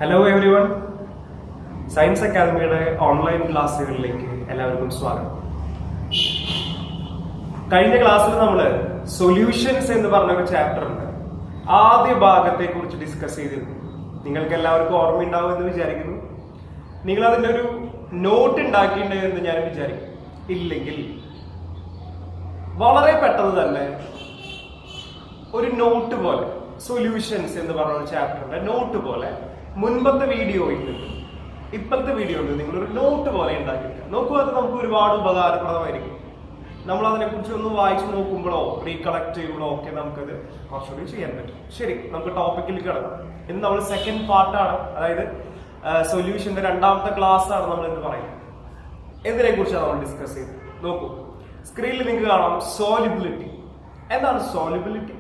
Hello every one, science അക്കാദമിയുടെ online ക്ലാസ്സുകളിലേക്ക് എല്ലാവർക്കും സ്വാഗതം. കഴിഞ്ഞ ക്ലാസ്സിൽ നമ്മൾ സൊല്യൂഷൻസ് എന്ന് പറഞ്ഞൊരു ചാപ്റ്റർ ഉണ്ട്. ആദ്യ ഭാഗത്തെ കുറിച്ച് ഡിസ്കസ് ചെയ്തിരുന്നു. നിങ്ങൾക്ക് എല്ലാവർക്കും ഓർമ്മയുണ്ടാവും എന്ന് വിചാരിക്കുന്നു. നിങ്ങൾ അതിൻ്റെ ഒരു നോട്ട് ഉണ്ടാക്കിയിട്ടുണ്ട് എന്ന് ഞാൻ വിചാരിക്കും. ഇല്ലെങ്കിൽ വളരെ പെട്ടെന്ന് തന്നെ ഒരു നോട്ട് പോലെ സൊല്യൂഷൻസ് എന്ന് പറഞ്ഞ ഒരു ചാപ്റ്ററിന്റെ നോട്ട് പോലെ മുൻപത്തെ വീഡിയോയിൽ നിന്ന് ഇപ്പോഴത്തെ വീഡിയോ ഉണ്ട് നിങ്ങളൊരു നോട്ട് പോലെ ഉണ്ടാക്കിയിരിക്കുക. നോക്കൂ, അത് നമുക്ക് ഒരുപാട് ഉപകാരപ്രദമായിരിക്കും. നമ്മൾ അതിനെക്കുറിച്ച് ഒന്ന് വായിച്ചു നോക്കുമ്പോഴോ റീകളക്ട് ചെയ്യുമ്പോഴോ ഒക്കെ നമുക്കത് കുറച്ചുകൂടി ചെയ്യാൻ പറ്റും. ശരി, നമുക്ക് ടോപ്പിക്കിൽ കിടക്കാം. ഇന്ന് നമ്മൾ സെക്കൻഡ് പാർട്ടാണ്, അതായത് സൊല്യൂഷന്റെ രണ്ടാമത്തെ ക്ലാസ് ആണ് നമ്മൾ എന്ന് പറയുന്നത്. എന്തിനെ കുറിച്ചാണ് നമ്മൾ ഡിസ്കസ് ചെയ്തത്? നോക്കൂ, സ്ക്രീനിൽ നിങ്ങൾക്ക് കാണാം സോലിബിലിറ്റി. എന്താണ് സോലിബിലിറ്റി?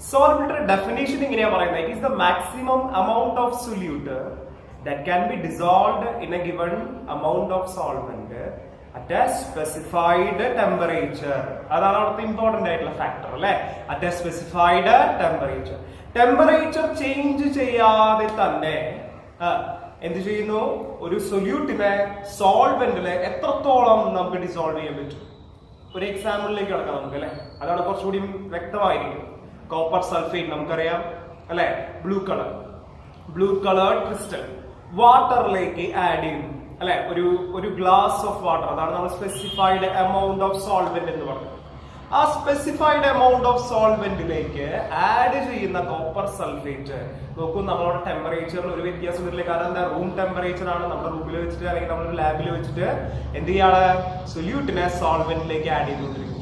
Solubility definition ഇങ്ങനെയാ പറയുന്നത്. It is the maximum amount of solute that can be dissolved in a given amount of solvent at a specified temperature. അതാണ് അവിടുത്തെ ഇമ്പോർട്ടന്റ് ആയിട്ടുള്ള ഫാക്ടർ അല്ലെ. At a specified temperature. Temperature change ചെയ്യാതെ തന്നെ എന്ത് ചെയ്യുന്നു? ഒരു സൊല്യൂട്ടിനെ സോൾവെന്റിലെ എത്രത്തോളം നമുക്ക് ഡിസോൾവ് ചെയ്യാൻ പറ്റും? ഒരു എക്സാമ്പിളിലേക്ക് കിടക്കാം നമുക്ക് അല്ലെ. അതാണ് കുറച്ചുകൂടി വ്യക്തമായിരിക്കും. കോപ്പർ സൾഫേറ്റ് നമുക്കറിയാം അല്ലെ, ബ്ലൂ കളർ ക്രിസ്റ്റൽ വാട്ടറിലേക്ക് ആഡ് ചെയ്യും അല്ലെ. ഒരു ഗ്ലാസ് ഓഫ് വാട്ടർ, അതാണ് നമ്മൾ സ്പെസിഫൈഡ് എമൗണ്ട് ഓഫ് സോൾവെന്റ് എന്ന് പറയുന്നത്. ആ സ്പെസിഫൈഡ് എമൗണ്ട് ഓഫ് സോൾവെന്റിലേക്ക് ആഡ് ചെയ്യുന്ന കോപ്പർ സൾഫേറ്റ് നോക്കൂ, നമ്മളോട് ടെമ്പറേച്ചറിൽ ഒരു വ്യത്യാസം വരില്ല. കാരണം എന്താ, റൂം ടെമ്പറേച്ചർ ആണ്. നമ്മുടെ റൂമിൽ വെച്ചിട്ട് അല്ലെങ്കിൽ നമ്മുടെ ലാബിൽ വെച്ചിട്ട് എന്ത് ചെയ്യാണ്? സൊല്യൂട്ടിനെ സോൾവെന്റിലേക്ക് ആഡ് ചെയ്തുകൊണ്ടിരിക്കും.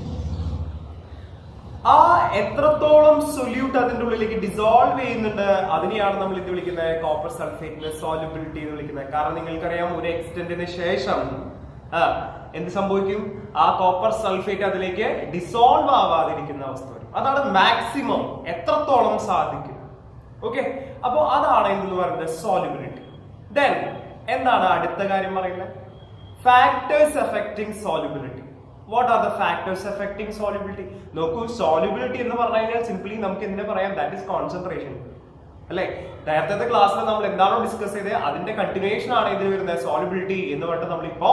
ആ എത്രത്തോളം സൊല്യൂട്ട് അതിന്റെ ഉള്ളിലേക്ക് ഡിസോൾവ് ചെയ്യുന്നുണ്ട്, അതിനെയാണ് നമ്മൾ ഇത് വിളിക്കുന്നത് കോപ്പർ സൾഫേറ്റിന്റെ സോലിബിലിറ്റി എന്ന് വിളിക്കുന്നത്. കാരണം നിങ്ങൾക്കറിയാം, ഒരു എക്സ്റ്റെന്റിന് ശേഷം എന്ത് സംഭവിക്കും? ആ കോപ്പർ സൾഫേറ്റ് അതിലേക്ക് ഡിസോൾവ് ആവാതിരിക്കുന്ന അവസ്ഥ വരും. അതാണ് മാക്സിമം എത്രത്തോളം സാധിക്കും. ഓക്കെ, അപ്പോ അതാണ് എന്തെന്ന് പറയുന്നത് സോലിബിലിറ്റി. ദെൻ എന്താണ് അടുത്ത കാര്യം പറയുന്നത്? Factors affecting solubility. What are the factors affecting solubility? നോക്കൂ, solubility എന്ന് പറഞ്ഞു കഴിഞ്ഞാൽ സിംപ്ലി നമുക്ക് എന്തിനെ പറയാം? ദാറ്റ് ഈസ് കോൺസെൻട്രേഷൻ അല്ലെ. നേരത്തെ ക്ലാസ്സിൽ നമ്മൾ എന്താണോ ഡിസ്കസ് ചെയ്തത് അതിന്റെ കണ്ടിന്യൂവേഷൻ ആണ് ഇതിൽ വരുന്നത് സോലിബിലിറ്റി എന്ന് പറഞ്ഞിട്ട് നമ്മൾ ഇപ്പോ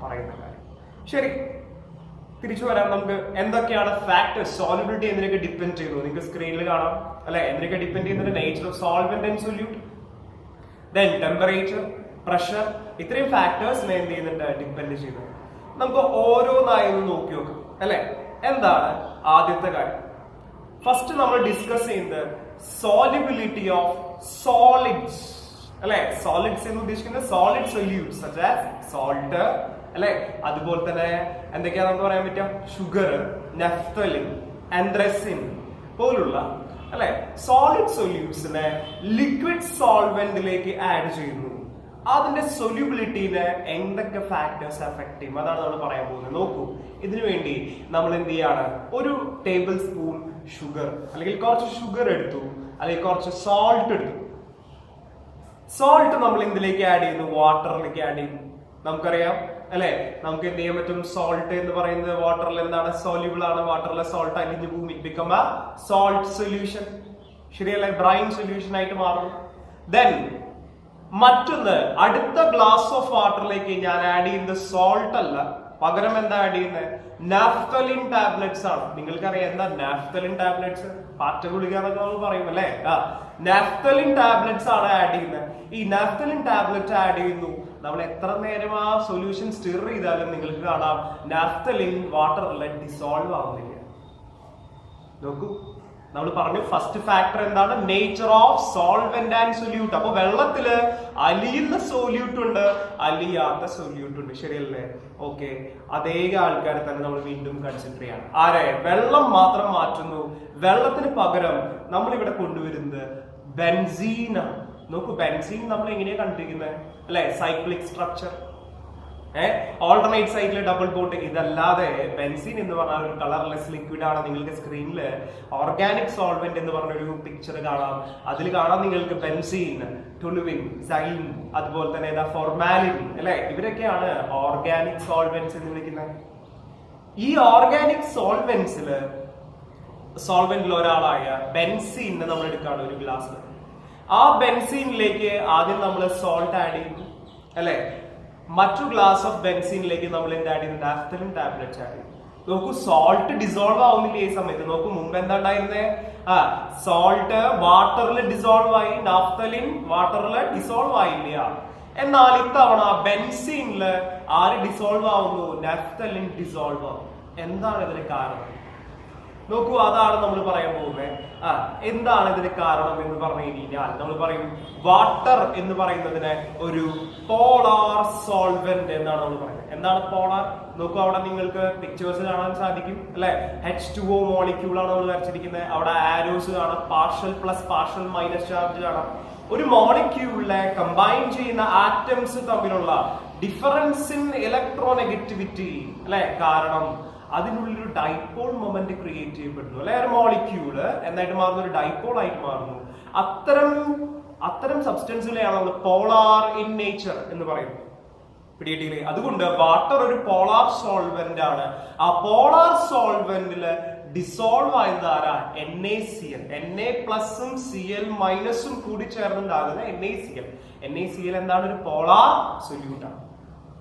പറയുന്ന കാര്യം. ശരി, തിരിച്ചു വരാം. നമുക്ക് എന്തൊക്കെയാണ് ഫാക്ടേഴ്സ്? സോലിബിലിറ്റി എന്തിനൊക്കെ ഡിപ്പെൻഡ് ചെയ്യുന്നു? നിങ്ങൾക്ക് സ്ക്രീനിൽ കാണാം അല്ലെ. എന്തിനൊക്കെ ഡിപ്പെൻഡ് ചെയ്യുന്നത്? Nature of solvent and solute, then temperature, pressure, ഇത്രയും ഫാക്ടേഴ്സിനെ എന്ത് ചെയ്യുന്നുണ്ട്? ഡിപ്പെൻഡ് ചെയ്യുന്നത്. നമുക്ക് ഓരോന്നായി ഒന്ന് നോക്കി നോക്കാം അല്ലെ. എന്താണ് ആദ്യത്തെ കാര്യം? ഫസ്റ്റ് നമ്മൾ ഡിസ്കസ് ചെയ്യുന്നത് സോലിബിലിറ്റി ഓഫ് സോളിഡ്സ് അല്ലെ. സോളിഡ്സ് എന്ന് ഉദ്ദേശിക്കുന്നത് solid solutes such as salt അല്ലെ. അതുപോലെ തന്നെ എന്തൊക്കെയാ നമുക്ക് പറയാൻ പറ്റുക? ഷുഗർ, നഫ്തലിൻ, ആന്ത്രസിൻ പോലുള്ള അല്ലെ സോളിഡ് സൊല്യൂട്ട്സിനെ ലിക്വിഡ് സോൾവെന്റിലേക്ക് ആഡ് ചെയ്യുന്നു. അതിന്റെ സൊല്യൂബിലിറ്റിനെ എന്തൊക്കെ ഫാക്ടേഴ്സ് എഫക്ട് ചെയ്യും, അതാണ് നമ്മൾ പറയാൻ പോകുന്നത്. നോക്കൂ, ഇതിനു വേണ്ടി നമ്മൾ എന്ത് ചെയ്യാണ്? ഒരു ടേബിൾ സ്പൂൺ ഷുഗർ അല്ലെങ്കിൽ കുറച്ച് ഷുഗർ എടുത്തു, അല്ലെങ്കിൽ കുറച്ച് സോൾട്ട് എടുത്തു. സോൾട്ട് നമ്മൾ എന്തിലേക്ക് ആഡ് ചെയ്യുന്നു? വാട്ടറിലേക്ക് ആഡ് ചെയ്യുന്നു. നമുക്കറിയാം അല്ലെ, നമുക്ക് എന്ത് ചെയ്യാൻ പറ്റും? സോൾട്ട് എന്ന് പറയുന്നത് വാട്ടറിൽ എന്താണ്? സോല്യൂബിൾ ആണ്. വാട്ടറിലെ സോൾട്ട് അലിഞ്ഞു പോകും. It become A salt solution. ശരിയല്ലേ? ബ്രൈൻ സൊല്യൂഷൻ ആയിട്ട് മാറും. ദെൻ മറ്റൊന്ന്, അടുത്ത ഗ്ലാസ് ഓഫ് വാട്ടറിലേക്ക് ഞാൻ ആഡ് ചെയ്യുന്നത് സോൾട്ട് അല്ല, പകരം എന്താ ആഡ് ചെയ്യുന്നത്? നാഫ്തലിൻ ടാബ്ലറ്റ്സ് ആണ്. നിങ്ങൾക്കറിയാം എന്താ നാഫ്തലിൻ ടാബ്ലറ്റ്സ്? പാറ്റ ഗുളിക എന്നൊക്കെ നമ്മൾ പറയും അല്ലെ. നാഫ്തലിൻ ടാബ്ലറ്റ്സ് ആണ് ആഡ് ചെയ്യുന്നത്. ഈ നാഫ്തലിൻ ടാബ്ലറ്റ് ആഡ് ചെയ്യുന്നു. നമ്മൾ എത്ര നേരം ആ സൊല്യൂഷൻ സ്റ്റിർ ചെയ്താലും നിങ്ങൾക്ക് കാണാം നാഫ്തലിൻ വാട്ടറിൽ ഡിസോൾവ് ആവുന്നില്ല. നോക്കൂ, നമ്മൾ പറഞ്ഞു ഫസ്റ്റ് ഫാക്ടർ എന്താണ്? Nature of solvent and solute. അപ്പൊ വെള്ളത്തില് അലിയുന്ന സൊല്യൂട്ട് ഉണ്ട്, അലിയാത്ത സൊല്യൂട്ട് ഉണ്ട്. ശരിയല്ലേ? ഓക്കെ, അതേ ആൾക്കാരെ തന്നെ നമ്മൾ വീണ്ടും കൺസിഡർ ചെയ്യണം. ആരെ? വെള്ളം മാത്രം മാറ്റുന്നു. വെള്ളത്തിന് പകരം നമ്മൾ ഇവിടെ കൊണ്ടുവരുന്നത് ബെൻസീൻ ആണ്. നോക്കൂ, ബെൻസീൻ നമ്മൾ എങ്ങനെയാ കണ്ടിരിക്കുന്നത് അല്ലെ? സൈക്ലിക് സ്ട്രക്ചർ, ഓൾട്ടർനേറ്റ് സൈഡിൽ ഡബിൾ ബോണ്ട്. ഇതല്ലാതെ ബെൻസീൻ എന്ന് പറഞ്ഞാൽ ഒരു കളർലെസ് ലിക്വിഡ് ആണ്. നിങ്ങൾക്ക് സ്ക്രീനിൽ ഓർഗാനിക് സോൾവെന്റ് എന്ന് പറഞ്ഞൊരു പിക്ചർ കാണാം. അതിൽ കാണാം നിങ്ങൾക്ക് ബെൻസീൻ, ടുലുവിൻ, സൈൻ, അതുപോലെ തന്നെ ഫോർമാലിൻ അല്ലെ. ഇവരൊക്കെയാണ് ഓർഗാനിക് സോൾവെന്റ്സ് എന്ന് വിളിക്കുന്നത്. ഈ ഓർഗാനിക് സോൾവെന്റിൽ ഒരാളായ ബെൻസീനെ നമ്മൾ എടുക്കുകയാണ് ഒരു ഗ്ലാസ്സിൽ. ആ ബെൻസീനിലേക്ക് ആദ്യം നമ്മൾ സോൾട്ട് ആഡ് ചെയ്യുന്നു അല്ലെ, മറ്റു ഗ്ലാസ് ഓഫ് ബെൻസീനിലേക്ക് നമ്മൾ എന്ത് ആഡ് ചെയ്യുന്നു? നാഫ്തലിൻ ടാബ്ലറ്റ് ആഡ് ചെയ്യുന്നു. നോക്കൂ, സോൾട്ട് ഡിസോൾവ് ആവുന്നില്ല ഈ സമയത്ത്. നോക്കൂ, മുമ്പ് എന്താ ഉണ്ടായിരുന്നേ? സോൾട്ട് വാട്ടറിൽ ഡിസോൾവ് ആയി, നാഫ്തലിൻ വാട്ടറിൽ ഡിസോൾവ് ആയില്ല. എന്നാൽ ഇത്തവണ ബെൻസീനില് ആര് ഡിസോൾവ് ആവുന്നു? നാഫ്തലിൻ ഡിസോൾവ് ആവും. എന്താണ് ഇതിന് കാരണം? നോക്കൂ, അതാണ് നമ്മൾ പറയാൻ പോകുന്നത്. എന്താണ് ഇതിന് കാരണം എന്ന് പറഞ്ഞു കഴിഞ്ഞാൽ നമ്മൾ പറയും വാട്ടർ എന്ന് പറയുന്നതിന് ഒരു പോളാർ സോൾവെന്റ് എന്നാണ് നമ്മൾ പറയുന്നത്. എന്താണ് പോളാർ? നോക്കൂ, അവിടെ നിങ്ങൾക്ക് പിക്ചേഴ്സ് കാണാൻ സാധിക്കും അല്ലെ. H2O മോളിക്യൂൾ ആണ് നമ്മൾ വരച്ചിരിക്കുന്നത്. അവിടെ ആരോസ് കാണാം, partial plus partial minus charge കാണാം. ഒരു മോളിക്യൂളിലെ കമ്പൈൻ ചെയ്യുന്ന ആറ്റംസ് തമ്മിലുള്ള ഡിഫറൻസ് ഇൻ ഇലക്ട്രോനെഗറ്റിവിറ്റി അല്ലെ കാരണം അതിനുള്ളിലൊരു ഡൈപോൾ മൊമെന്റ് ക്രിയേറ്റ് ചെയ്യപ്പെടുന്നു അല്ലെ. ഒരു മോളിക്യൂള് എന്നായിട്ട് മാറുന്ന ഒരു ഡൈപോൾ ആയിട്ട് മാറുന്നു. അത്തരം സബ്സ്റ്റൻസുകളെയാണ് നമ്മൾ പോളാർ ഇൻ നേച്ചർ എന്ന് പറയുന്നത്. പിടികിട്ടില്ലേ? അതുകൊണ്ട് വാട്ടർ ഒരു പോളാർ സോൾവെന്റ് ആണ്. ആ പോളാർ സോൾവെന്റില് ഡിസോൾവ് ആയത് ആരാ? NaCl. Na പ്ലസും Cl മൈനസും കൂടി ചേർന്നുണ്ടാകുന്ന NaCl. NaCl എന്താണ്? ഒരു പോളാർ സൊല്യൂട്ട് ആണ്.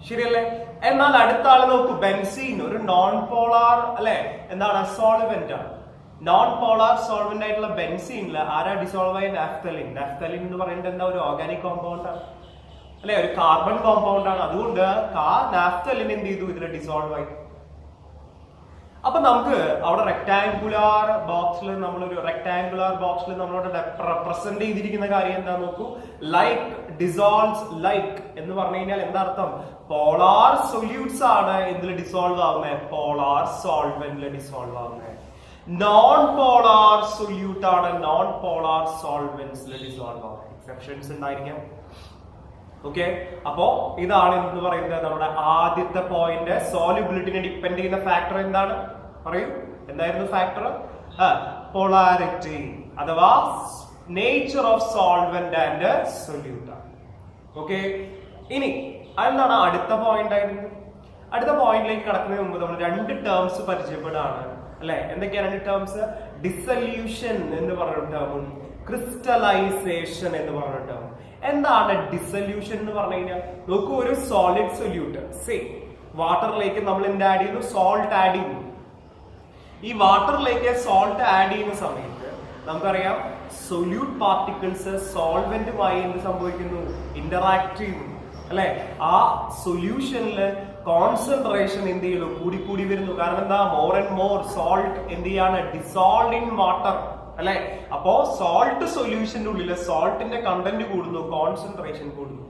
ശരിയല്ലേ? എന്നാൽ അടുത്ത ആള് നോക്കൂ, ബെൻസീൻ ഒരു നോൺ പോളാർ അല്ലെ, എന്താണ്? സോൾവെന്റ് ആണ്. നോൺ പോളാർ സോൾവെന്റ് ആയിട്ടുള്ള ബെൻസീനില് ആരാ ഡിസോൾവ് ആയ? നാഫ്തലിൻ. നാഫ്തലിൻ എന്ന് പറയുന്നത് എന്താ? ഒരു ഓർഗാനിക് കോമ്പൗണ്ട് ആണ് അല്ലെ, ഒരു കാർബൺ കോമ്പൗണ്ട് ആണ്. അതുകൊണ്ട് നാഫ്തലിൻ എന്ത് ചെയ്തു? ഇതിൽ ഡിസോൾവ് ആയി. അപ്പൊ നമുക്ക് അവിടെ റെക്ടാങ്കുലാർ ബോക്സിൽ നമ്മളവിടെ റെപ്രസെന്റ് ചെയ്തിരിക്കുന്ന കാര്യം എന്താ നോക്കൂ. ലൈക്ക് ഡിസോൾവ്സ് ലൈക്ക് എന്ന് പറഞ്ഞു കഴിഞ്ഞാൽ എന്താ അർത്ഥം? പോളാർ സൊല്യൂട്ട്സ് ആണ് ഇതിൽ ഡിസോൾവ് ആവുന്നത്, പോളാർ സോൾവെന്റിൽ ഡിസോൾവ് ആവുന്നത്. നോൺ പോളാർ സൊല്യൂട്ട് ആണ് നോൺ പോളാർ സോൾവെന്റ്സിൽ ഡിസോൾവ് ആവുന്നത്. എക്സെപ്ഷൻസ് ഉണ്ടായിരിക്കാം. ഓക്കെ, അപ്പോ ഇതാണ് എന്ന് പറയുന്നത് നമ്മുടെ ആദ്യത്തെ പോയിന്റ്. സോല്യൂബിലിറ്റിനെ ഡിപ്പെൻഡ് ചെയ്യുന്ന ഫാക്ടർ എന്താണ്? പറയൂ, എന്തായിരുന്നു ഫാക്ടർ? പോളാരിറ്റി അഥവാ nature of solvent and solute. Okay, ഇനി അതെന്താണ് അടുത്ത പോയിന്റ് ആയിരുന്നു? അടുത്ത പോയിന്റിലേക്ക് കടക്കുന്നതിന് മുമ്പ് നമ്മൾ രണ്ട് ടേംസ് പരിചയപ്പെടാണ് അല്ലെ. എന്തൊക്കെയാണ് രണ്ട് ടേംസ്? ഡിസൊല്യൂഷൻ എന്ന് പറഞ്ഞ ടേമും ക്രിസ്റ്റലൈസേഷൻ എന്ന് പറഞ്ഞ ടേമും. എന്താണ് ഡിസൊല്യൂഷൻ എന്ന് പറഞ്ഞു കഴിഞ്ഞാൽ? നോക്കൂ, ഒരു സോളിഡ് സൊല്യൂട്ട് വാട്ടറിലേക്ക് നമ്മൾ എന്ത് ആഡ് ചെയ്യുന്നു? സോൾട്ട് ആഡ് ചെയ്യുന്നു. ഈ വാട്ടറിലേക്ക് സോൾട്ട് ആഡ് ചെയ്യുന്ന സമയത്ത് നമുക്കറിയാം സൊല്യൂട്ട് പാർട്ടിക്കിൾസ് സോൾവെന്റുമായി എന്ത് സംഭവിക്കുന്നു? ഇന്ററാക്ട് ചെയ്യുന്നു അല്ലെ. ആ സൊല്യൂഷനില് കോൺസെൻട്രേഷൻ എന്ത് ചെയ്യുന്നു? കൂടി വരുന്നു. കാരണം എന്താ? മോർ ആൻഡ് മോർ സോൾട്ട് എന്ത് ചെയ്യാണ്? ഡിസോൾവ് ഇൻ വാട്ടർ അല്ലെ. അപ്പോ സോൾട്ട് സൊല്യൂഷന്റെ ഉള്ളില് സോൾട്ടിന്റെ കണ്ടന്റ് കൂടുന്നു, കോൺസെൻട്രേഷൻ കൂടുന്നു.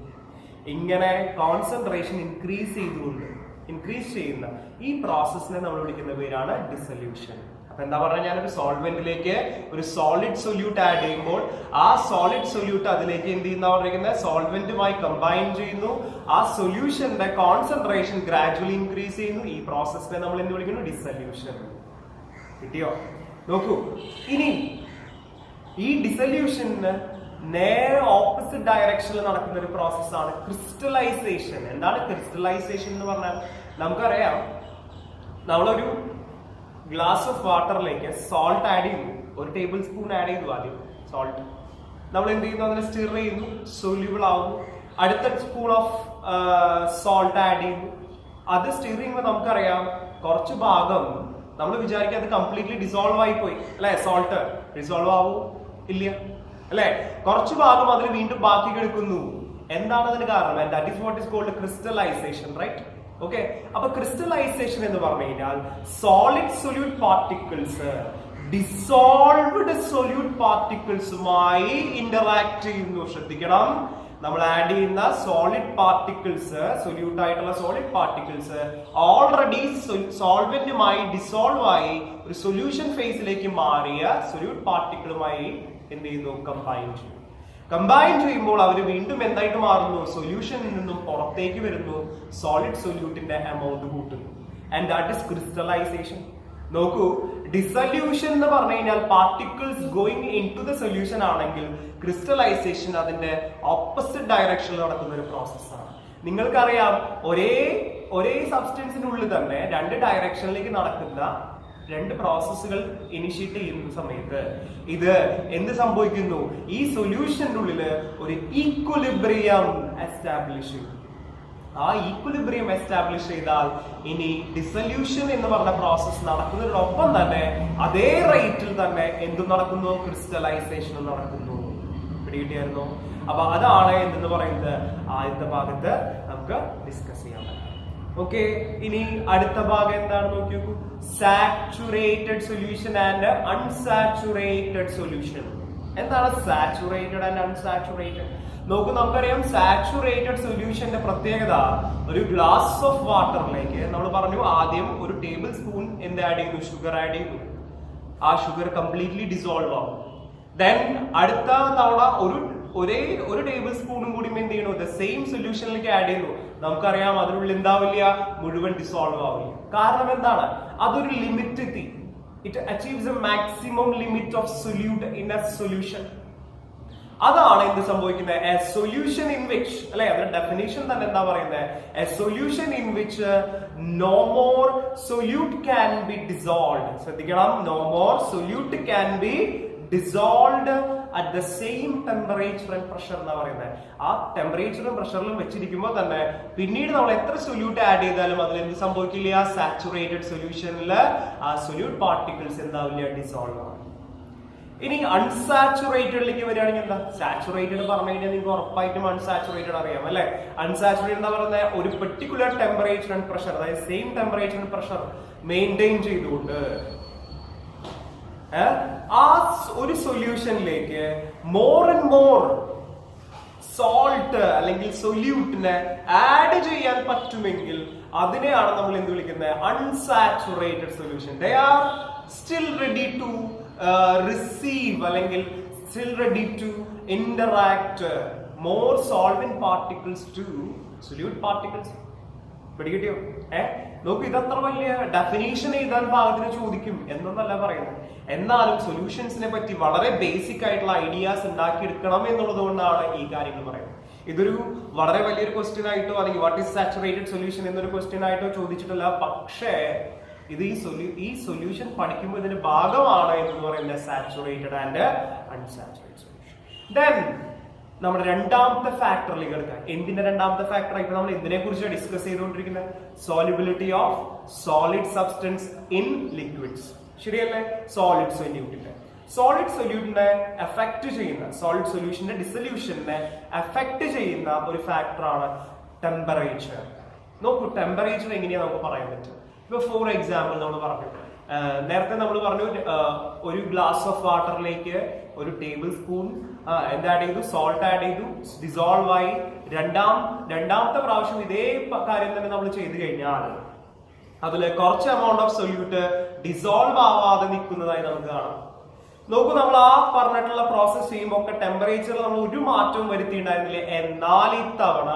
ഇങ്ങനെ കോൺസെൻട്രേഷൻ ഇൻക്രീസ് ചെയ്യുന്ന ഈ പ്രോസസ്സിനെ നമ്മൾ വിളിക്കുന്ന പേരാണ് ഡിസൊല്യൂഷൻ. അപ്പൊ എന്താ പറഞ്ഞാൽ, ഞാനൊരു സോൾവെന്റിലേക്ക് ഒരു സോളിഡ് സൊല്യൂട്ട് ആഡ് ചെയ്യുമ്പോൾ ആ സോളിഡ് സൊല്യൂട്ട് അതിലേക്ക് എന്ത് ചെയ്യുന്ന പറയുന്നത്? സോൾവെന്റുമായി കമ്പൈൻ ചെയ്യുന്നു. ആ സൊല്യൂഷന്റെ കോൺസെൻട്രേഷൻ ഗ്രാജുവലി ഇൻക്രീസ് ചെയ്യുന്നു. ഈ പ്രോസസ്സിനെ നമ്മൾ എന്ത് വിളിക്കുന്നു? ഡിസൊല്യൂഷൻ. കിട്ടിയോ? നോക്കൂ, ഇനി ഈ ഡിസൊല്യൂഷന് നേരെ ഓപ്പോസിറ്റ് ഡയറക്ഷനിൽ നടക്കുന്ന ഒരു പ്രോസസ്സാണ് ക്രിസ്റ്റലൈസേഷൻ. എന്താണ് ക്രിസ്റ്റലൈസേഷൻ എന്ന് പറഞ്ഞാൽ? നമുക്കറിയാം, നമ്മളൊരു ഗ്ലാസ് ഓഫ് വാട്ടറിലേക്ക് സോൾട്ട് ആഡ് ചെയ്യുന്നു. ഒരു ടേബിൾ സ്പൂൺ ആഡ് ചെയ്തു ആദ്യം സോൾട്ട്. നമ്മൾ എന്ത് ചെയ്യുന്നു? അതിനെ സ്റ്റിർ ചെയ്യുന്നു, സൊല്യൂബിൾ ആവുന്നു. അടുത്ത സ്പൂൺ ഓഫ് സോൾട്ട് ആഡ് ചെയ്യുന്നു. അത് സ്റ്റിർ ചെയ്യുമ്പോൾ നമുക്കറിയാം കുറച്ച് ഭാഗം നമ്മൾ വിചാരിക്കുക അത് കംപ്ലീറ്റ്ലി ഡിസോൾവ് ആയി പോയി അല്ലെ. സോൾട്ട് ഡിസോൾവ് ആവൂ? ഇല്ല അല്ലെ. കുറച്ചു ഭാഗം അതിൽ വീണ്ടും ബാക്കി കിടക്കുന്നു. എന്താണ് അതിന് കാരണം? And that is what is called crystallization, right? Okay, അപ്പൊ ക്രിസ്റ്റലൈസേഷൻ എന്ന് പറഞ്ഞു കഴിഞ്ഞാൽ solid solute particles dissolved solute പാർട്ടിക്കിൾസുമായി ഇന്ററാക്ട് ചെയ്യുന്നു. ശ്രദ്ധിക്കണം, നമ്മൾ ആഡ് ചെയ്യുന്ന സോളിഡ് പാർട്ടിക്കിൾസ്, സൊല്യൂട്ട് ആയിട്ടുള്ള സോളിഡ് പാർട്ടിക്കിൾസ് ഓൾറെഡി സോൾവെന്റുമായി ഡിസോൾവ് ആയി ഒരു സൊല്യൂഷൻ ഫേസിലേക്ക് മാറിയ സൊല്യൂട്ട് പാർട്ടിക്കിളുമായി എന്ത് ചെയ്യുന്നു? കമ്പൈൻ ചെയ്യുമ്പോൾ അവർ വീണ്ടും എന്തായിട്ട് മാറുന്നു? സൊല്യൂഷനിൽ നിന്നും പുറത്തേക്ക് വരുന്നു, സോളിഡ് സൊല്യൂട്ടിന്റെ എമൗണ്ട് കൂട്ടുന്നു. And that is crystallization. നോക്കൂ, ഡിസൊല്യൂഷൻ എന്ന് പറഞ്ഞു കഴിഞ്ഞാൽ particles going into the solution ആണെങ്കിൽ ക്രിസ്റ്റലൈസേഷൻ അതിന്റെ ഓപ്പോസിറ്റ് ഡയറക്ഷനിൽ നടക്കുന്ന ഒരു പ്രോസസ്സാണ്. നിങ്ങൾക്കറിയാം, ഒരേ സബ്സ്റ്റൻസിനുള്ളിൽ തന്നെ രണ്ട് ഡയറക്ഷനിലേക്ക് നടക്കുന്ന രണ്ട് പ്രോസസ്സുകൾ ഇനിഷ്യേറ്റ് ചെയ്യുന്ന സമയത്ത് ഇത് എന്ത് സംഭവിക്കുന്നു? ഈ സൊല്യൂഷന്റെ ഉള്ളില് ഒരു ഈക്വലിബ്രിയം എസ്റ്റാബ്ലിഷ് ചെയ്യും. ആ ഈക്വലിബ്രിയം എസ്റ്റാബ്ലിഷ് ചെയ്താൽ ഇനി ഡിസൊല്യൂഷൻ എന്ന് പറഞ്ഞ പ്രോസസ് നടക്കുന്നതിനൊപ്പം തന്നെ അതേ റേറ്റിൽ തന്നെ എന്തും നടക്കുന്നു? ക്രിസ്റ്റലൈസേഷൻ നടക്കുന്നു. പിടികിട്ടിയായിരുന്നോ? അപ്പൊ അതാണ് എന്തെന്ന് പറയുന്നത് ആദ്യത്തെ ഭാഗത്ത് നമുക്ക് ഡിസ്കസ് ചെയ്യാൻ പറ്റും. ഓക്കെ, ഇനി അടുത്ത ഭാഗം എന്താണ് നോക്കി നോക്കൂ. Saturated solution and unsaturated solution. എന്താണ് സാച്ചുറേറ്റഡ് ആൻഡ് അൺസാച്ചുറേറ്റഡ്? നോക്കൂ, നമുക്കറിയാം സാച്ചുറേറ്റഡ് സൊല്യൂഷന്റെ പ്രത്യേകത ഒരു ഗ്ലാസ് ഓഫ് വാട്ടറിലേക്ക് നമ്മൾ പറഞ്ഞു ആദ്യം ഒരു ടേബിൾ സ്പൂൺ എന്ത് ആഡ് ചെയ്യുന്നു? ഷുഗർ ആഡ് ചെയ്യുന്നു. ആ ഷുഗർ കംപ്ലീറ്റ്ലി ഡിസോൾവ് ആവും. ദെൻ അടുത്ത തവണ ഒരു ടേബിൾ സ്പൂണും കൂടി എന്ത് ചെയ്യണു? ദ സെയിം സൊല്യൂഷനിലേക്ക് ആഡ് ചെയ്യുന്നു. നമുക്കറിയാം അതിനുള്ളിൽ എന്താവില്ല? മുഴുവൻ ഡിസോൾവ് ആവില്ല. കാരണം എന്താണ്? അതൊരു ലിമിറ്റ് എത്തി. It achieves A maximum limit of solute in a solution. അതാണ് എന്ത് സംഭവിക്കുന്നത്? എ സൊല്യൂഷൻ ഇൻ വിച്ച്, അല്ലെ അതിന്റെ ഡെഫിനേഷൻ തന്നെ എന്താ പറയുന്നത്? A solution in which no more solute can be dissolve. ശ്രദ്ധിക്കണം, no more solute can be dissolved at the same temperature and pressure എന്നാ പറയുന്നത്. ആ ടെമ്പറേച്ചറും പ്രഷറിലും വെച്ചിരിക്കുമ്പോൾ തന്നെ പിന്നീട് നമ്മൾ എത്ര സൊല്യൂട്ട് ആഡ് ചെയ്താലും അതിൽ എന്ത് സംഭവിക്കില്ല? സാച്ചുറേറ്റഡ് സൊല്യൂഷനിൽ ആ സൊല്യൂട്ട് പാർട്ടിക്കിൾസ് എന്താവില്ല? ഡിസോൾവ് ആവും. ഇനി അൺസാച്ചുറേറ്റഡിലേക്ക് വരികയാണെങ്കിൽ എന്താ? സാച്ചുറേറ്റഡ് പറഞ്ഞു കഴിഞ്ഞാൽ നിങ്ങൾക്ക് ഉറപ്പായിട്ടും അൺസാച്ചുറേറ്റഡ് അറിയാം, അല്ലെ? അൺസാച്ചുറേറ്റഡ് എന്താ പറയുന്നത്? ഒരു പെർട്ടിക്കുലർ ടെമ്പറേച്ചർ ആൻഡ് പ്രഷർ, അതായത് same temperature and pressure maintain ചെയ്തുകൊണ്ട് ആ ഒരു സൊല്യൂഷനിലേക്ക് മോർ ആൻഡ് മോർ സോൾട്ട് അല്ലെങ്കിൽ സൊല്യൂട്ടിനെ ആഡ് ചെയ്യാൻ പറ്റുമെങ്കിൽ അതിനെയാണ് നമ്മൾ എന്ത് വിളിക്കുന്നത്? Unsaturated solution. They are still ready to receive അല്ലെങ്കിൽ still ready to interact more solvent particles to solute particles. പിടികിട്ടിയോ? നോക്കൂ, ഇതത്ര വലിയ ഡെഫിനേഷൻ എഴുതാൻ പാകത്തിന് ചോദിക്കും എന്നൊന്നല്ല പറയുന്നത്. എന്നാലും സൊല്യൂഷൻസിനെ പറ്റി വളരെ ബേസിക് ആയിട്ടുള്ള ഐഡിയാസ് ഉണ്ടാക്കിയെടുക്കണം എന്നുള്ളത് കൊണ്ടാണ് ഈ കാര്യങ്ങൾ പറയുന്നത്. ഇതൊരു വളരെ വലിയൊരു ക്വസ്റ്റ്യൻ ആയിട്ടോ അല്ലെങ്കിൽ വാട്ട് ഈസ് സാച്ചുറേറ്റഡ് സൊല്യൂഷൻ എന്നൊരു ക്വസ്റ്റ്യൻ ആയിട്ടോ ചോദിച്ചിട്ടില്ല. പക്ഷേ ഇത് ഈ സൊല്യൂഷൻ പഠിക്കുമ്പോൾ ഇതിന്റെ ഭാഗമാണ് എന്ന് പറയുന്നത് saturated and unsaturated solution. Then നമ്മുടെ രണ്ടാമത്തെ ഫാക്ടറിലേക്ക് എടുക്കാം. എന്തിന്റെ രണ്ടാമത്തെ ഫാക്ടർ? ഇപ്പൊ നമ്മൾ എന്തിനെ കുറിച്ച് ഡിസ്കസ് ചെയ്തുകൊണ്ടിരിക്കുന്നത്? Solubility of solid substance in liquids. ശരിയല്ലേ? സോളിഡ് സൊല്യൂട്ടിനെ എഫക്ട് ചെയ്യുന്ന, സോളിഡ് സൊല്യൂഷന്റെ ഡിസൊല്യൂഷനെ എഫക്ട് ചെയ്യുന്ന ഒരു ഫാക്ടറാണ് ടെമ്പറേച്ചർ. നോക്കൂ, ടെമ്പറേച്ചർ എങ്ങനെയാ നമുക്ക് പറയാൻ പറ്റും? ഇപ്പൊ ഫോർ എക്സാമ്പിൾ നമ്മൾ പറഞ്ഞു, നേരത്തെ നമ്മൾ പറഞ്ഞു ഒരു ഗ്ലാസ് ഓഫ് വാട്ടറിലേക്ക് ഒരു ടേബിൾ സ്പൂൺ എന്ത് ആഡ് ചെയ്തു? സോൾട്ട് ആഡ് ചെയ്തു, ഡിസോൾവ് ആയി. രണ്ടാമത്തെ പ്രാവശ്യം ഇതേ കാര്യം തന്നെ നമ്മൾ ചെയ്തു കഴിഞ്ഞാൽ അതില് കുറച്ച് എമൗണ്ട് ഓഫ് സൊല്യൂട്ട് ഡിസോൾവ് ആവാതെ നിൽക്കുന്നതായി നമുക്ക് കാണാം. നോക്കൂ, നമ്മൾ ആ പറഞ്ഞിട്ടുള്ള പ്രോസസ് ചെയ്യുമ്പോൾ ഒക്കെ ടെമ്പറേച്ചറിൽ നമ്മൾ ഒരു മാറ്റവും വരുത്തിയിട്ടുണ്ടായിരുന്നില്ല. എന്നാൽ ഇത്തവണ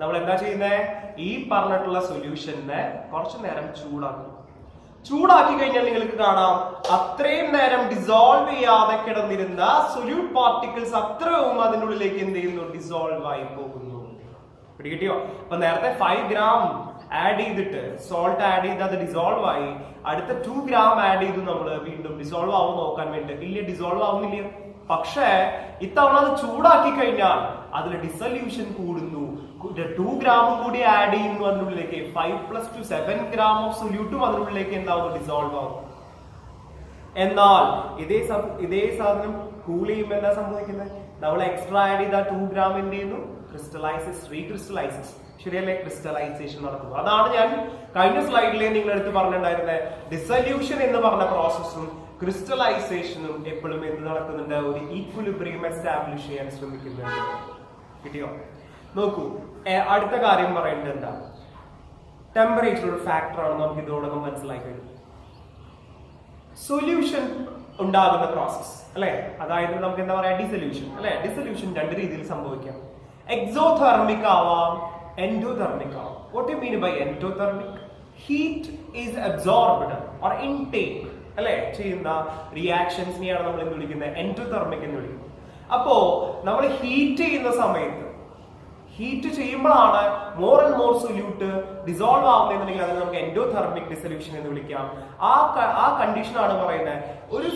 നമ്മൾ എന്താ ചെയ്യുന്നത്? ഈ പറഞ്ഞിട്ടുള്ള സൊല്യൂഷനെ കുറച്ചു നേരം ചൂടാക്കി കഴിഞ്ഞാൽ നിങ്ങൾക്ക് കാണാം അത്രയും നേരം ഡിസോൾവ് ചെയ്യാതെ കിടന്നിരുന്ന സൊല്യൂട്ട് പാർട്ടിക്കിൾസ് അത്രയും അതിൻ്റെ ഉള്ളിലേക്ക് എന്ത് ചെയ്യുന്നു? ഡിസോൾവ് ആയി പോകുന്നു. പിടികിട്ടിയോ? അപ്പൊ നേരത്തെ 5 ഗ്രാം ആഡ് ചെയ്തിട്ട് സോൾട്ട് ആഡ് ചെയ്ത് അത് ഡിസോൾവ് ആയി. അടുത്ത 2 ഗ്രാം ആഡ് ചെയ്തു നമ്മൾ വീണ്ടും ഡിസോൾവ് ആവും നോക്കാൻ വേണ്ടി. ഇല്ല, ഡിസോൾവ് ആവുന്നില്ല. പക്ഷേ ഇത്തവണ അത് ചൂടാക്കി കഴിഞ്ഞാൽ അതിൽ ഡിസൊല്യൂഷൻ കൂടുന്നു. 2 ഗ്രാമും കൂടി ആഡ് ചെയ്യുന്നു അതിനുള്ളിലേക്ക്. 5 + 2 7 ഗ്രാം ഓഫ് സൊല്യൂട്ടും അതിനുള്ളിലേക്ക് എന്താവുന്നു? ഡിസോൾവ് ആവും. എന്നാൽ ഇതേ സാധനം കൂൾ ചെയ്യുമ്പോൾ എന്താ സംഭവിക്കുന്നത്? നമ്മൾ എക്സ്ട്രാ ആഡ് ചെയ്ത 2 ഗ്രാം എന്ത് ചെയ്യുന്നു? ക്രിസ്റ്റലൈസസ്, റീക്രിസ്റ്റലൈസസ്. ശരിയല്ലേ? ക്രിസ്റ്റലൈസേഷൻ നടക്കുന്നു. അതാണ് ഞാൻ കഴിഞ്ഞ സ്ലൈഡിലെ നിങ്ങളെടുത്ത് പറഞ്ഞിട്ടുണ്ടായിരുന്നത്. ഡിസൊല്യൂഷൻ എന്ന് പറഞ്ഞ പ്രോസസ്സും ക്രിസ്റ്റലൈസേഷനും എപ്പോഴും എന്ത് നടക്കുന്നുണ്ട്? ഒരു ഈക്വിലിബ്രിയം എസ്റ്റാബ്ലിഷ് ചെയ്യാൻ ശ്രമിക്കുന്നുണ്ട്. കിട്ടിയോ? നോക്കൂ, അടുത്ത കാര്യം പറയേണ്ടത് എന്താ? ടെമ്പറേച്ചർ ഒരു ഫാക്ടറാണ്. നമുക്ക് ഇതോടൊപ്പം മനസ്സിലാക്കി കഴിഞ്ഞു. സൊല്യൂഷൻ ഉണ്ടാകുന്ന പ്രോസസ്, അല്ലെ? അതായത് നമുക്ക് എന്താ പറയാ? ഡിസൊല്യൂഷൻ, അല്ലെ? ഡിസൊല്യൂഷൻ 2 രീതിയിൽ സംഭവിക്കാം. എക്സോതെർമിക് ആവാം, എൻഡോതെർമിക് ആവാം. What you mean by endothermic? Heat is absorbed or intake, അല്ലെ, ചെയ്യുന്ന റിയാക്ഷൻസിനെയാണ് നമ്മൾ എന്ത് വിളിക്കുന്നത്? എൻഡോതെർമിക് എന്ന് വിളിക്കുന്നത്. അപ്പോ നമ്മൾ ഹീറ്റ് ചെയ്യുന്ന സമയത്ത് ഹീറ്റ് ചെയ്യുമ്പോഴാണ് more and more solute dissolve ആവുന്നതെന്നുണ്ടെങ്കിൽ അതിന് നമുക്ക് എൻഡോതെർമിക് ഡിസൊല്യൂഷൻ എന്ന് വിളിക്കാം. ആ കണ്ടീഷൻ ആണ് പറയുന്നത്. ഒരു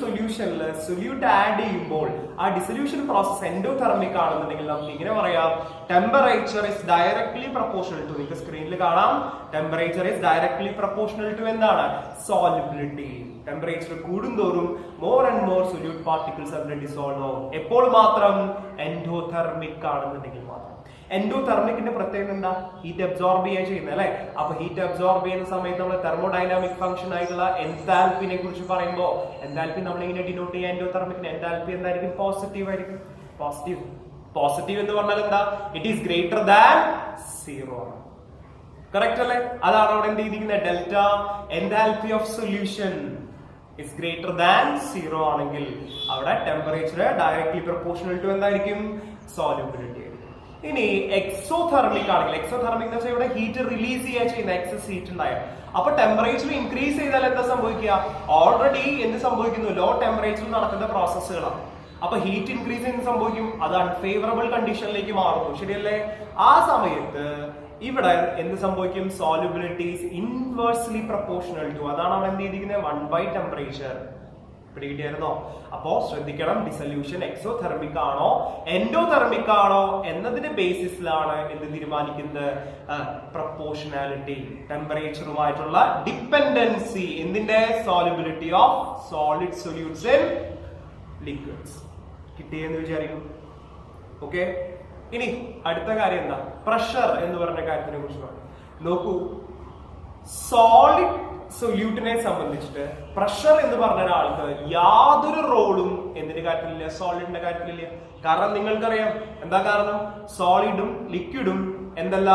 സൊല്യൂഷനിൽ സൊല്യൂട്ട് ആഡ് ചെയ്യുമ്പോൾ ആ ഡിസൊല്യൂഷൻ പ്രോസസ് എൻഡോതെർമിക് ആണെന്നുണ്ടെങ്കിൽ നമുക്ക് ഇങ്ങനെ പറയാം, temperature is directly proportional to, നിങ്ങൾക്ക് സ്ക്രീനിൽ കാണാം, temperature is directly proportional to എന്താണ്, സോലിബിലിറ്റി. ടെമ്പറേച്ചർ കൂടുന്തോറും more and more solute particles അതിൽ ഡിസോൾവ് ആവും. എപ്പോൾ മാത്രം, എൻഡോതെർമിക് ആണെന്നുണ്ടെങ്കിൽ മാത്രം. എൻഡോതെർമിക്കിന്റെ പ്രത്യേകത എന്താ, ഹീറ്റ് അബ്സോർബ് ചെയ്യാൻ ചെയ്യുന്നത് അല്ലെ. അപ്പൊ ഹീറ്റ് അബ്സോർബ് ചെയ്യുന്ന സമയത്ത് നമ്മൾ തെർമോഡൈനാമിക് ഫംഗ്ഷൻ ആയിട്ടുള്ള എൻതാൽപ്പിനെ കുറിച്ച് പറയുമ്പോൾ എൻതാൽപ്പി നമ്മൾ ഇങ്ങനെ ഡിനോട്ട് ചെയ്യാൻ എൻഡോതെർമിക്കിന് എൻതാൽപ്പി എന്തായിരിക്കും, പോസിറ്റീവ് ആയിരിക്കും. പോസിറ്റീവ് എന്ന് പറഞ്ഞാൽ എന്താ, it is greater than zero ആണ്. കറക്റ്റ് അല്ലേ? അതാണ് അവിടെ എന്ത് ചെയ്തിരിക്കുന്നത്, delta enthalpy of solution is greater than 0 ആണെങ്കിൽ അവിടെ ടെമ്പറേച്ചർ ഡയറക്ട്ലി പ്രൊപ്പോർഷണൽ ടു എന്തായിരിക്കും, സോലിബിലിറ്റി ആയിരിക്കും. ഇനി എക്സോതെർമിക് ആണെങ്കിൽ, എക്സോതെർമിക് എന്ന് വെച്ചാൽ ഇവിടെ ഹീറ്റ് റിലീസ് ചെയ്യാൻ ചെയ്യുന്ന എക്സസ് ഹീറ്റ് ഉണ്ടായ, അപ്പൊ ടെമ്പറേച്ചർ ഇൻക്രീസ് ചെയ്താൽ എന്താ സംഭവിക്കുക, ഓൾറെഡി എന്ത് സംഭവിക്കുന്നു, ലോ ടെമ്പറേച്ചറിൽ നടക്കുന്ന പ്രോസസ്സുകളാണ്. അപ്പൊ ഹീറ്റ് ഇൻക്രീസ് ചെയ്യുന്ന സംഭവിക്കും, അത് അൺഫേവറബിൾ കണ്ടീഷനിലേക്ക് മാറുന്നു, ശരിയല്ലേ? ആ സമയത്ത് ഇവിടെ എന്ത് സംഭവിക്കും, solubility is inversely proportional to, അതാണ് അവിടെ എന്ത് ചെയ്തിരിക്കുന്നത്, 1 ടെമ്പറേച്ചർ. പിടികിട്ടിയായിരുന്നോ? അപ്പോ ശ്രദ്ധിക്കണം, ഡിസൊല്യൂഷൻ എക്സോതെർമിക് ആണോ എൻഡോതെർമിക് ആണോ എന്നതിന്റെ ബേസിസിലാണ് എന്ത് തീരുമാനിക്കുന്നത്, പ്രൊപ്പോർഷണാലിറ്റി, ടെമ്പറേച്ചറുമായിട്ടുള്ള ഡിപ്പെൻഡൻസി. എന്തിന്റെ, solubility of solid solutes in liquids. കിട്ടിയെന്ന് വിചാരിക്കും. ഓക്കെ, ഇനി അടുത്ത കാര്യം എന്താ, പ്രഷർ എന്ന് പറഞ്ഞ കാര്യത്തിനെ കുറിച്ച് നോക്കൂ. സോളിഡ് സൊല്യൂട്ടിനെ സംബന്ധിച്ചിട്ട് പ്രഷർ എന്ന് പറഞ്ഞ ഒരാൾക്ക് യാതൊരു റോളും എന്തിന്റെ കാര്യത്തിലില്ല, സോളിഡിന്റെ കാര്യത്തിലില്ല. കാരണം നിങ്ങൾക്കറിയാം എന്താ കാരണം, സോളിഡും ലിക്വിഡും എന്തല്ല,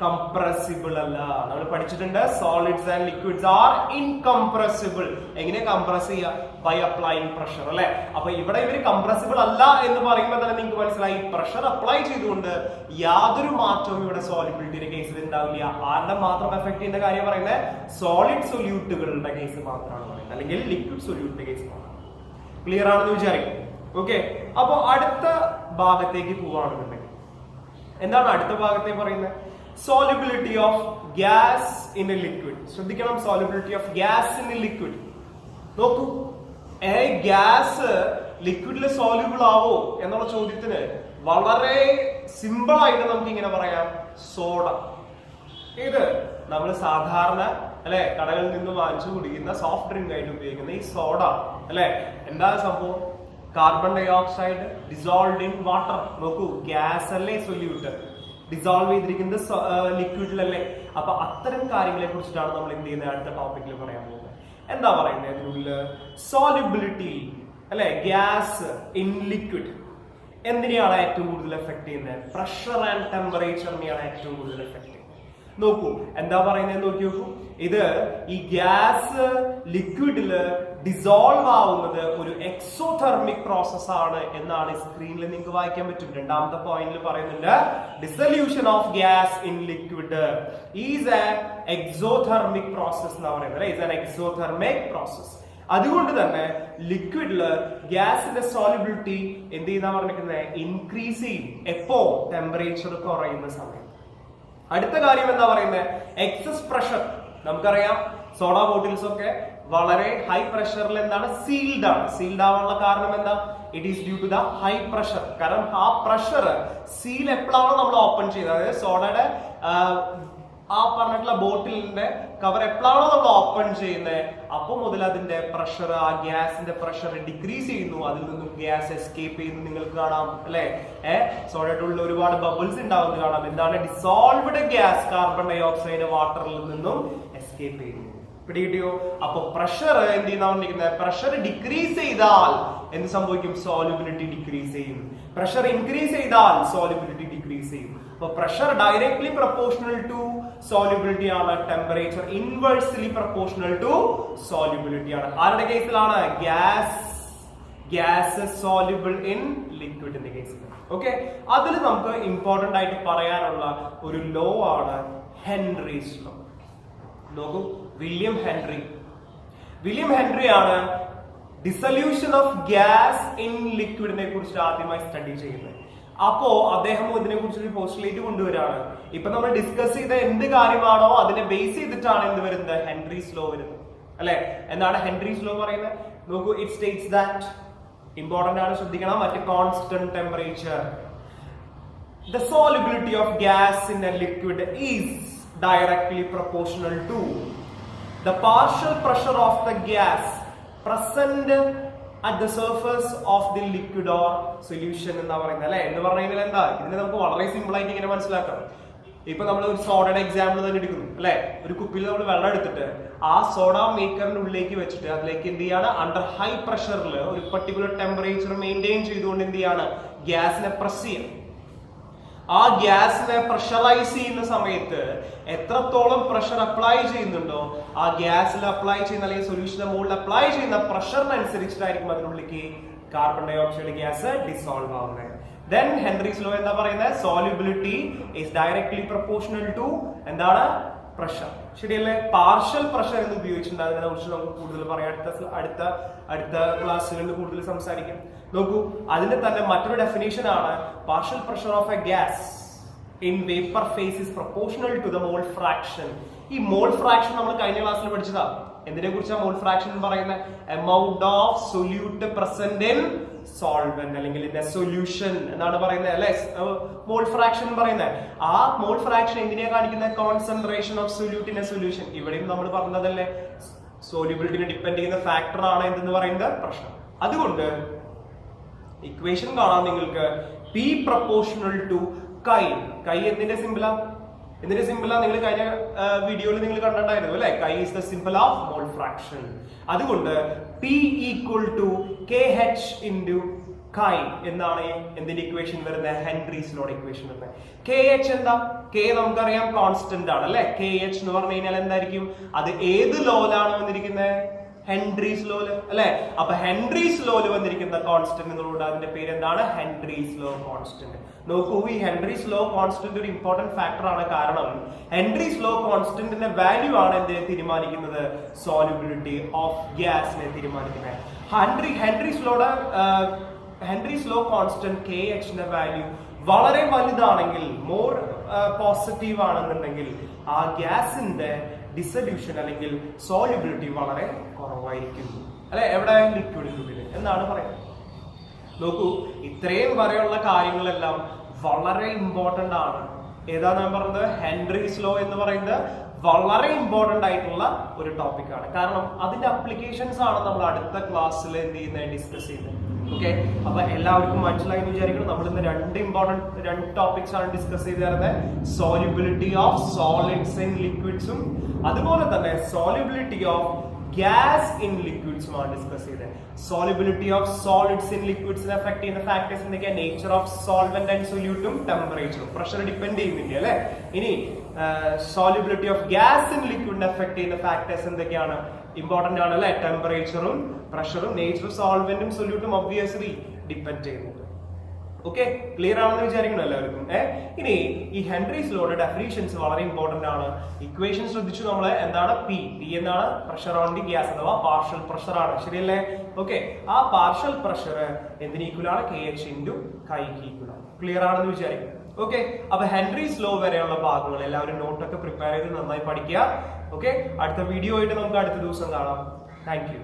കംപ്രസിബിൾ അല്ല. നമ്മൾ പഠിച്ചിട്ടുണ്ട്, solids and liquids are incompressible. എങ്ങനെ കംപ്രസ് ചെയ്യുക, ബൈ അപ്ലൈയിങ് പ്രഷർ അല്ലെ. അപ്പൊ ഇവിടെ ഇവര് കംപ്രസിബിൾ അല്ല എന്ന് പറയുമ്പോൾ തന്നെ നിങ്ങൾക്ക് മനസ്സിലായി, പ്രഷർ അപ്ലൈ ചെയ്തുകൊണ്ട് യാതൊരു മാറ്റവും ഇവിടെ സോളിബിലിറ്റിയുടെ കേസിൽ ഉണ്ടാവില്ല. ആരുടെ മാത്രം എഫക്ട് ചെയ്യുന്ന കാര്യം പറയുന്നത്, സോളിഡ് സൊല്യൂട്ടുകളുടെ കേസ് മാത്രമാണ് പറയുന്നത്, അല്ലെങ്കിൽ ലിക്വിഡ് സൊല്യൂട്ടിന്റെ കേസ് മാത്രമാണ്. ക്ലിയർ ആണെന്ന് വിചാരിക്കും. ഓക്കെ, അപ്പൊ അടുത്ത ഭാഗത്തേക്ക് പോവുകയാണെന്നുണ്ടെങ്കിൽ എന്താണ് അടുത്ത ഭാഗത്തേക്ക് പറയുന്നത്, solubility of gas in a liquid. ശ്രദ്ധിക്കണം, solubility of gas in a liquid. നോക്കൂ, ഗ്യാസ് ലിക്വിഡിൽ സോല്യൂബിൾ ആവോ എന്നുള്ള ചോദ്യത്തിന് വളരെ സിമ്പിൾ ആയിട്ട് നമുക്ക് ഇങ്ങനെ പറയാം, സോഡ. ഇത് നമ്മൾ സാധാരണ അല്ലെ കടകളിൽ നിന്ന് വാങ്ങിച്ചു കുടിക്കുന്ന സോഫ്റ്റ് ഡ്രിങ്ക് ആയിട്ട് ഉപയോഗിക്കുന്ന ഈ സോഡ അല്ലെ, എന്താ സംഭവം, carbon dioxide dissolved in water. നോക്കൂ, ഗ്യാസ് അല്ലേ സൊല്യൂട്ട്, ഡിസോൾവ് ചെയ്തിരിക്കുന്നത് ലിക്വിഡിലല്ലേ. അപ്പൊ അത്തരം കാര്യങ്ങളെ കുറിച്ചിട്ടാണ് നമ്മൾ എന്ത് ചെയ്യുന്നത്, അടുത്ത ടോപ്പിക്കിൽ പറയാൻ പോകുന്നത്. എന്താ പറയുന്നത്, അതിനുള്ളിൽ സോലിബിലിറ്റി അല്ലെ, ഗ്യാസ് ഇൻ ലിക്വിഡ് എന്തിനെയാണ് ഏറ്റവും കൂടുതൽ എഫക്ട് ചെയ്യുന്നത്, പ്രഷർ ആൻഡ് ടെമ്പറേച്ചറിനെയാണ് ഏറ്റവും കൂടുതൽ എഫക്ട് ചെയ്യുന്നത്. നോക്കൂ എന്താ പറയുന്നത്, നോക്കി നോക്കൂ. ഇത് ഈ ഗ്യാസ് ലിക്വിഡില് ഡിസോൾവ് ആവുന്നത് ഒരു എക്സോതെർമിക് പ്രോസസ് ആണ് എന്നാണ് സ്ക്രീനിൽ നിങ്ങൾക്ക് വായിക്കാൻ പറ്റും. രണ്ടാമത്തെ പോയിന്റിൽ പറയുന്നുണ്ട്, dissolution of gas in liquid is A exothermic process എന്ന് പറയുന്നത്, ഈസ് ആൻ എക്സോതെർമിക് പ്രോസസ്. അതുകൊണ്ട് തന്നെ ലിക്വിഡില് ഗ്യാസിന്റെ സോലിബിലിറ്റി എന്ത് ചെയ്യുന്ന പറഞ്ഞിരിക്കുന്നത്, ഇൻക്രീസ് ചെയ്യും. എപ്പോ, ടെമ്പറേച്ചർ കുറയുന്ന സമയം. അടുത്ത കാര്യം എന്താ പറയുന്നത്, എക്സസ് പ്രഷർ. നമുക്കറിയാം സോഡ ബോട്ടിൽസ് ഒക്കെ വളരെ ഹൈ പ്രഷറിൽ എന്താണ്, സീൽഡ് ആണ്. സീൽഡ് ആവാനുള്ള കാരണം എന്താ, it is due to the high pressure. കാരണം ആ പ്രഷർ സീൽ എപ്പോഴാണോ നമ്മൾ ഓപ്പൺ ചെയ്തത്, അതായത് സോഡയുടെ ആ പറഞ്ഞിട്ടുള്ള ബോട്ടിലിന്റെ കവർ എപ്പോഴാണോ നമ്മൾ ഓപ്പൺ ചെയ്യുന്നത്, അപ്പൊ മുതൽ അതിന്റെ പ്രഷർ, ആ ഗ്യാസിന്റെ പ്രഷർ ഡിക്രീസ് ചെയ്യുന്നു. അതിൽ നിന്നും ഗ്യാസ് എസ്കേപ്പ് ചെയ്യുന്നു നിങ്ങൾക്ക് കാണാം അല്ലെ. സോഡയുടെ ഉള്ളിൽ ഒരുപാട് ബബിൾസ് ഉണ്ടാവുന്നത് കാണാം. എന്താണ്, dissolved gas carbon dioxide വാട്ടറിൽ നിന്നും എസ്കേപ്പ് ചെയ്യുന്നു. പിടികിട്ടിയോ? അപ്പൊ പ്രഷർ എന്ത് ചെയ്യുന്ന, പ്രഷർ ഡിക്രീസ് ചെയ്താൽ എന്ത് സംഭവിക്കും, സോലിബിലിറ്റി ഡിക്രീസ് ചെയ്യും. പ്രഷർ ഇൻക്രീസ് ചെയ്താൽ സോലിബിലിറ്റി ഡിക്രീസ് ചെയ്യും. അപ്പൊ pressure directly proportional to solubility ആണ്, temperature inversely proportional to solubility ആണ്. ആരുടെ കേസിലാണ്, ഗ്യാസ് സോലിബിൾ ഇൻ ലിക്വിഡിന്റെ കേസിൽ. ഓക്കെ, അതിൽ നമുക്ക് ഇമ്പോർട്ടന്റ് ആയിട്ട് പറയാനുള്ള ഒരു ലോ ആണ് ഹെൻറീസ് ലോ. നോക്കൂ, വില്യം ഹെൻറി ആണ് ഡിസൊല്യൂഷൻ ഓഫ് ഗ്യാസ് ഇൻ ലിക്വിഡിനെ കുറിച്ച് ആദ്യമായി സ്റ്റഡി ചെയ്യുന്നത്. അപ്പോ അദ്ദേഹം ഇതിനെ കുറിച്ച് ഒരു പോസ്റ്റുലേറ്റ് കൊണ്ടുവരാണ്. ഇപ്പൊ നമ്മൾ ഡിസ്കസ് ചെയ്ത എന്ത് കാര്യമാണോ അതിനെ ബേസ് ചെയ്തിട്ടാണ് എന്ത് വരുന്നത്, ഹെൻറീസ് ലോ വരുന്നത് അല്ലെ. എന്താണ് ഹെൻറീസ് ലോ പറയുന്നത്? നോക്കൂ, ഇറ്റ് സ്റ്റേറ്റ്സ് ദാറ്റ്, ഇമ്പോർട്ടന്റ് ആണ്, ശ്രദ്ധിക്കണം, മറ്റേ constant temperature, the solubility of gas in a liquid is directly proportional to the partial pressure of the gas present at the surface of the liquid or solution എന്നാ പറയുന്നത് അല്ലെ. എന്ന് പറഞ്ഞു കഴിഞ്ഞാൽ എന്താ, ഇതിനെ നമുക്ക് വളരെ സിമ്പിൾ ആയിട്ട് ഇങ്ങനെ മനസ്സിലാക്കാം. ഇപ്പൊ നമ്മൾ ഒരു സോഡയുടെ എക്സാമ്പിൾ തന്നെ എടുക്കുന്നു അല്ലെ. ഒരു കുപ്പിയിൽ നമ്മൾ വെള്ളം എടുത്തിട്ട് ആ സോഡ മേക്കറിന്റെ ഉള്ളിലേക്ക് വെച്ചിട്ട് അതിലേക്ക് എന്ത് ചെയ്യാണ്, അണ്ടർ ഹൈ പ്രഷറിൽ ഒരു പർട്ടിക്കുലർ ടെമ്പറേച്ചർ മെയിൻറ്റെയിൻ ചെയ്തുകൊണ്ട് എന്ത് ചെയ്യാണ്, ഗ്യാസിനെ പ്രസ് ചെയ്യും. ആ ഗ്യാസിനെ പ്രഷറൈസ് ചെയ്യുന്ന സമയത്ത് എത്രത്തോളം പ്രഷർ അപ്ലൈ ചെയ്യുന്നുണ്ടോ ആ ഗ്യാസിൽ അപ്ലൈ ചെയ്യുന്ന അല്ലെങ്കിൽ സൊല്യൂഷന്റെ മുകളിൽ അപ്ലൈ ചെയ്യുന്ന പ്രഷറിനനുസരിച്ചിട്ടായിരിക്കും അതിനുള്ളിലേക്ക് carbon dioxide gas dissolve ആവുന്നത്. Then Henry's law എന്താ പറയുന്നത്, solubility is directly proportional to എന്താണ്, പ്രഷർ. ശരിയല്ലേ? പാർഷ്യൽ പ്രഷർ എന്ന് ഉപയോഗിച്ചിട്ടുണ്ട്. അതിനെ കുറിച്ച് നമുക്ക് കൂടുതൽ പറയാം, അടുത്ത ക്ലാസ്സുകളിൽ കൂടുതൽ സംസാരിക്കാം. നോക്കൂ, അതിന്റെ തന്നെ മറ്റൊരു ഡെഫിനേഷൻ ആണ് partial pressure of a gas in vapour phase is proportional to the mole fraction. ഈ മോൾ ഫ്രാക്ഷൻ നമ്മൾ കഴിഞ്ഞ ക്ലാസ്സിൽ പഠിച്ചതാ. എന്തിനെ കുറിച്ചാണ് മോൾ ഫ്രാക്ഷൻ പറയുന്നത്? Amount of solute present in solvent അല്ലെങ്കിൽ ഇൻ എ സൊല്യൂഷൻ എന്നാണ് പറയുന്നത് അല്ലെ. മോൾ ഫ്രാക്ഷൻ പറയുന്നത് ആ മോൾ ഫ്രാക്ഷൻ എന്തിനാ കാണിക്കുന്നത്, concentration of solute in a solution. ഇവിടെയും നമ്മൾ പറഞ്ഞതല്ലേ, സോല്യൂബിലിറ്റിനെ ഡിപ്പെൻഡ് ചെയ്യുന്ന ഫാക്ടർ ആണ് എന്തെന്ന് പറയുന്നത്, പ്രഷർ. അതുകൊണ്ട് ഇക്വേഷൻ കാണാം നിങ്ങൾക്ക്, P പ്രൊപ്പോർഷണൽ ടു കൈ. കൈ എന്തിന്റെ സിമ്പിളാ, നിങ്ങൾ കഴിഞ്ഞ വീഡിയോയിൽ നിങ്ങൾ കണ്ടിട്ടുണ്ടായിരുന്നു അല്ലെ. Chi is the symbol of mole fraction. അതുകൊണ്ട് P equal to KH into chi എന്നാണ് എന്തിന്റെ ഇക്വേഷൻ വരുന്നത്, ഹെൻറീസ് ലോയുടെ ഇക്വേഷൻ വരുന്നത്. KH എന്താ, K നമുക്കറിയാം കോൺസ്റ്റന്റ് ആണ് അല്ലെ. KH എന്ന് പറഞ്ഞു കഴിഞ്ഞാൽ എന്തായിരിക്കും, അത് ഏത് ലോയിലാണ് വന്നിരിക്കുന്നത്, ഹെൻറീസ് ലോല് അല്ലെ. അപ്പൊ ഹെൻറീസ് ലോല് വന്നിരിക്കുന്ന കോൺസ്റ്റന്റ് എന്നുള്ളത് അതിന്റെ പേര് എന്താണ്, ഹെൻറീസ് ലോ കോൺസ്റ്റന്റ്. നോക്കൂ, ഈ ഹെൻറീസ് ലോ കോൺസ്റ്റന്റ് ഒരു ഇമ്പോർട്ടന്റ് ഫാക്ടർ ആണ്. കാരണം ഹെൻറീസ് ലോ കോൺസ്റ്റന്റിന്റെ വാല്യൂ ആണ് എന്തിനെ തീരുമാനിക്കുന്നത്, സോല്യൂബിലിറ്റി ഓഫ് ഗ്യാസിനെ തീരുമാനിക്കുന്നത്. ഹെൻറീസ് ലോ കോൺസ്റ്റന്റ് KH ന്റെ വാല്യൂ വളരെ വലുതാണെങ്കിൽ, മോർ പോസിറ്റീവ് ആണെന്നുണ്ടെങ്കിൽ ആ ഗ്യാസിന്റെ ഡിസൊല്യൂഷൻ അല്ലെങ്കിൽ സോല്യൂബിലിറ്റി വളരെ കുറവായിരിക്കും അല്ലെ, എവിടെ, ലിക്വിഡിനുള്ളിൽ എന്നാണ് പറയുന്നത്. നോക്കൂ, ഇത്രയും വരെയുള്ള കാര്യങ്ങളെല്ലാം വളരെ ഇമ്പോർട്ടന്റ് ആണ്. ഏതാ ഞാൻ പറഞ്ഞത്, ഹെൻറീസ് ലോ എന്ന് പറയുന്നത് വളരെ ഇമ്പോർട്ടന്റ് ആയിട്ടുള്ള ഒരു ടോപ്പിക് ആണ്. കാരണം അതിന്റെ അപ്ലിക്കേഷൻസ് ആണ് നമ്മൾ അടുത്ത ക്ലാസ്സിൽ എന്ത് ചെയ്യുന്നത്, ഡിസ്കസ് ചെയ്യുന്നത്. ഓക്കെ, അപ്പൊ എല്ലാവർക്കും മനസ്സിലായി എന്ന് വിചാരിക്കണം. നമ്മൾ ഇന്ന് രണ്ട് ടോപ്പിക്സ് ആണ് ഡിസ്കസ് ചെയ്തിരുന്നത്, സോല്യൂബിലിറ്റി ഓഫ് സോളിഡ്സ് ഇൻ ലിക്വിഡ്സും അതുപോലെ തന്നെ സോല്യൂബിലിറ്റി ഓഫ് ഗ്യാസ് ഇൻ ലിക്വിഡ്സും ആണ് ഡിസ്കസ് ചെയ്തത്. സോല്യൂബിലിറ്റി ഓഫ് സോളിഡ്സ് ഇൻ ലിക്വിഡ്സിനെ അഫക്ട് ചെയ്യുന്ന ഫാക്ടേഴ്സ് എന്തൊക്കെയാണ്, നേച്ചർ ഓഫ് സോൾവെന്റ് ആൻഡ് സൊല്യൂട്ടും ടെമ്പറേച്ചറും, പ്രഷർ ഡിപ്പെൻഡ് ചെയ്യുന്നില്ല അല്ലെ. ഇനി സോല്യൂബിലിറ്റി ഓഫ് ഗ്യാസ് ഇൻ ലിക്വിഡിനെ അഫക്ട് ചെയ്യുന്ന ഫാക്ടേഴ്സ് എന്തൊക്കെയാണ്, ഇമ്പോർട്ടന്റ് ആണ് അല്ലെ, ടെമ്പറേച്ചറും പ്രഷറും നേച്ചർ ഓഫ് സോൾവെന്റും സൊല്യൂട്ടും ഒബ്വിയസ്ലി ഡിപ്പെൻഡ് ചെയ്യുന്നുണ്ട്. ഓക്കെ, ക്ലിയർ ആണെന്ന് വിചാരിക്കണം എല്ലാവർക്കും. ഇനി ഈ ഹെൻറീസ് ലോയുടെ ഡെഫിനിഷൻസ് വളരെ ഇമ്പോർട്ടന്റ് ആണ്. ഇക്വേഷൻ ശ്രദ്ധിച്ചു നമ്മൾ, എന്താണ് P എന്നാണ് പ്രഷർ ഓൺ ദി ഗ്യാസ് അഥവാ പാർഷ്യൽ പ്രഷർ ആണ്, ശരിയല്ലേ. ഓക്കെ, ആ പാർഷ്യൽ പ്രഷർ എന്തിന് ഈക്വൽ ആണ്, KH ഇൻറ്റു കൈക്ക് ഈക്വൽ ആണ്. ക്ലിയർ ആണെന്ന് വിചാരിക്കും. ഓക്കെ, അപ്പൊ ഹെൻറീസ് ലോ വരെയുള്ള ഭാഗങ്ങൾ എല്ലാവരും നോട്ടൊക്കെ പ്രിപ്പയർ ചെയ്ത് നന്നായി പഠിക്കുക. ഓക്കെ, അടുത്ത വീഡിയോ ആയിട്ട് നമുക്ക് അടുത്ത ദിവസം കാണാം. Thank you.